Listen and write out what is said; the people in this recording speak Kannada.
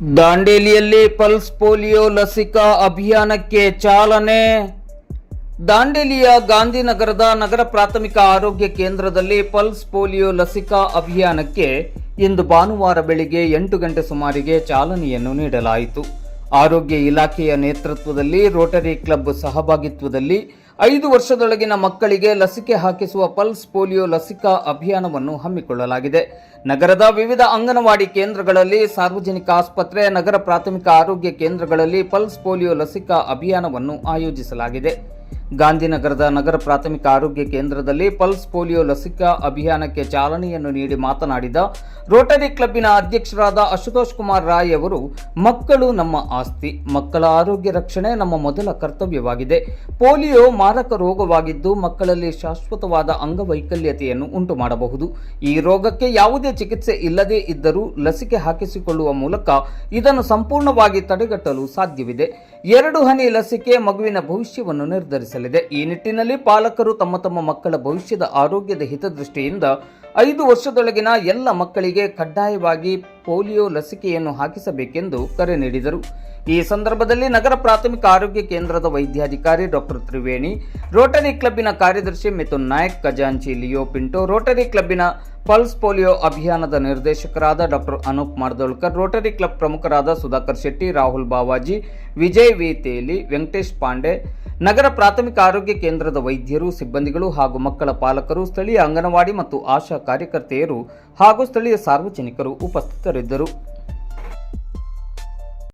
ದಾಂಡೇಲಿಯಲ್ಲಿ ಪಲ್ಸ್ ಪೋಲಿಯೋ ಲಸಿಕಾ ಅಭಿಯಾನಕ್ಕೆ ಚಾಲನೆ. ದಾಂಡೇಲಿಯ ಗಾಂಧಿನಗರದ ನಗರ ಪ್ರಾಥಮಿಕ ಆರೋಗ್ಯ ಕೇಂದ್ರದಲ್ಲಿ ಪಲ್ಸ್ ಪೋಲಿಯೋ ಲಸಿಕಾ ಅಭಿಯಾನಕ್ಕೆ ಇಂದು ಭಾನುವಾರ ಬೆಳಿಗ್ಗೆ 8 ಗಂಟೆ ಸುಮಾರಿಗೆ ಚಾಲನೆಯನ್ನು ನೀಡಲಾಯಿತು. ಆರೋಗ್ಯ ಇಲಾಖೆಯ ನೇತೃತ್ವದಲ್ಲಿ ರೋಟರಿ ಕ್ಲಬ್ ಸಹಭಾಗಿತ್ವದಲ್ಲಿ 5 ವರ್ಷದೊಳಗಿನ ಮಕ್ಕಳಿಗೆ ಲಸಿಕೆ ಹಾಕಿಸುವ ಪಲ್ಸ್ ಪೋಲಿಯೋ ಲಸಿಕಾ ಅಭಿಯಾನವನ್ನು ಹಮ್ಮಿಕೊಳ್ಳಲಾಗಿದೆ. ನಗರದ ವಿವಿಧ ಅಂಗನವಾಡಿ ಕೇಂದ್ರಗಳಲ್ಲಿ, ಸಾರ್ವಜನಿಕ ಆಸ್ಪತ್ರೆ, ನಗರ ಪ್ರಾಥಮಿಕ ಆರೋಗ್ಯ ಕೇಂದ್ರಗಳಲ್ಲಿ ಪಲ್ಸ್ ಪೋಲಿಯೋ ಲಸಿಕಾ ಅಭಿಯಾನವನ್ನು ಆಯೋಜಿಸಲಾಗಿದೆ. ಗಾಂಧಿನಗರದ ನಗರ ಪ್ರಾಥಮಿಕ ಆರೋಗ್ಯ ಕೇಂದ್ರದಲ್ಲಿ ಪಲ್ಸ್ ಪೋಲಿಯೋ ಲಸಿಕಾ ಅಭಿಯಾನಕ್ಕೆ ಚಾಲನೆಯನ್ನು ನೀಡಿ ಮಾತನಾಡಿದ ರೋಟರಿ ಕ್ಲಬ್ಬಿನ ಅಧ್ಯಕ್ಷರಾದ ಅಶುತೋಷ್ ಕುಮಾರ್ ರಾಯ್ ಅವರು, ಮಕ್ಕಳು ನಮ್ಮ ಆಸ್ತಿ, ಮಕ್ಕಳ ಆರೋಗ್ಯ ರಕ್ಷಣೆ ನಮ್ಮ ಮೊದಲ ಕರ್ತವ್ಯವಾಗಿದೆ. ಪೋಲಿಯೋ ಮಾರಕ ರೋಗವಾಗಿದ್ದು ಮಕ್ಕಳಲ್ಲಿ ಶಾಶ್ವತವಾದ ಅಂಗವೈಕಲ್ಯತೆಯನ್ನು ಉಂಟು ಮಾಡಬಹುದು. ಈ ರೋಗಕ್ಕೆ ಯಾವುದೇ ಚಿಕಿತ್ಸೆ ಇಲ್ಲದೇ ಇದ್ದರೂ ಲಸಿಕೆ ಹಾಕಿಸಿಕೊಳ್ಳುವ ಮೂಲಕ ಇದನ್ನು ಸಂಪೂರ್ಣವಾಗಿ ತಡೆಗಟ್ಟಲು ಸಾಧ್ಯವಿದೆ. 2 ಹನಿ ಲಸಿಕೆ ಮಗುವಿನ ಭವಿಷ್ಯವನ್ನು ನಿರ್ಧರಿಸಲಿದೆ. ಈ ನಿಟ್ಟಿನಲ್ಲಿ ಪಾಲಕರು ತಮ್ಮ ಮಕ್ಕಳ ಭವಿಷ್ಯದ ಆರೋಗ್ಯದ ಹಿತದೃಷ್ಟಿಯಿಂದ 5 ವರ್ಷದೊಳಗಿನ ಎಲ್ಲ ಮಕ್ಕಳಿಗೆ ಕಡ್ಡಾಯವಾಗಿ ಪೋಲಿಯೋ ಲಸಿಕೆಯನ್ನು ಹಾಕಿಸಬೇಕೆಂದು ಕರೆ ನೀಡಿದರು. ಈ ಸಂದರ್ಭದಲ್ಲಿ ನಗರ ಪ್ರಾಥಮಿಕ ಆರೋಗ್ಯ ಕೇಂದ್ರದ ವೈದ್ಯಾಧಿಕಾರಿ ಡಾಕ್ಟರ್ ತ್ರಿವೇಣಿ, ರೋಟರಿ ಕ್ಲಬ್ಬಿನ ಕಾರ್ಯದರ್ಶಿ ಮಿಥುನ್ ನಾಯಕ್, ಖಜಾಂಚಿ ಲಿಯೋ ಪಿಂಟೋ, ರೋಟರಿ ಕ್ಲಬ್ಬಿನ ಪಲ್ಸ್ ಪೋಲಿಯೋ ಅಭಿಯಾನದ ನಿರ್ದೇಶಕರಾದ doctor Anoop Mardolkar, Rotary Club ಪ್ರಮುಖರಾದ ಸುಧಾಕರ್ ಶೆಟ್ಟಿ, ರಾಹುಲ್ ಬಾವಾಜಿ, ವಿಜಯ್ ವಿ ತೇಲಿ, ವೆಂಕಟೇಶ್ ಪಾಂಡೆ, ನಗರ ಪ್ರಾಥಮಿಕ ಆರೋಗ್ಯ ಕೇಂದ್ರದ ವೈದ್ಯರು, ಸಿಬ್ಬಂದಿಗಳು ಹಾಗೂ ಮಕ್ಕಳ ಪಾಲಕರು, ಸ್ಥಳೀಯ ಅಂಗನವಾಡಿ ಮತ್ತು ಆಶಾ ಕಾರ್ಯಕರ್ತೆಯರು ಹಾಗೂ ಸ್ಥಳೀಯ ಸಾರ್ವಜನಿಕರು ಉಪಸ್ಥಿತರಿದ್ದರು.